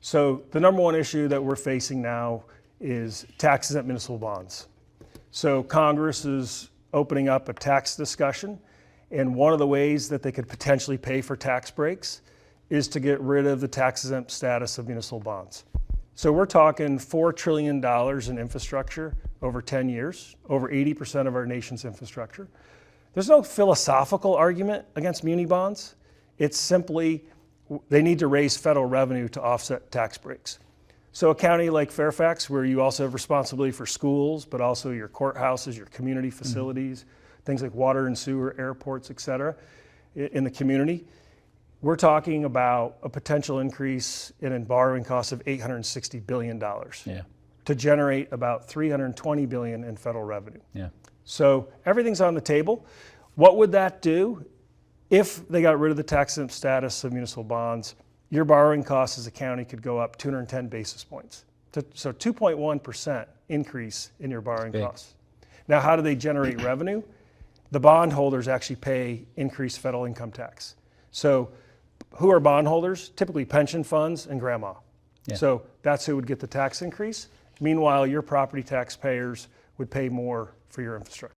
So the number one issue that we're facing now is tax-exempt municipal bonds. So Congress is opening up a tax discussion, and one of the ways that they could potentially pay for tax breaks is to get rid of the tax-exempt status of municipal bonds. So we're talking $4 trillion in infrastructure over 10 years, over 80% of our nation's infrastructure. There's no philosophical argument against muni bonds. It's simply they need to raise federal revenue to offset tax breaks. So a county like Fairfax, where you also have responsibility for schools, but also your courthouses, your community facilities, things like water and sewer, airports, et cetera, in the community, we're talking about a potential increase in borrowing costs of $860 billion to generate about $320 billion in federal revenue. So everything's on the table. What would that do if they got rid of the tax-exempt status of municipal bonds? Your borrowing costs as a county could go up 210 basis points. So 2.1% increase in your borrowing costs. Now, how do they generate revenue? The bondholders actually pay increased federal income tax. So who are bondholders? Typically pension funds and grandma. So that's who would get the tax increase. Meanwhile, your property taxpayers would pay more for your infrastructure.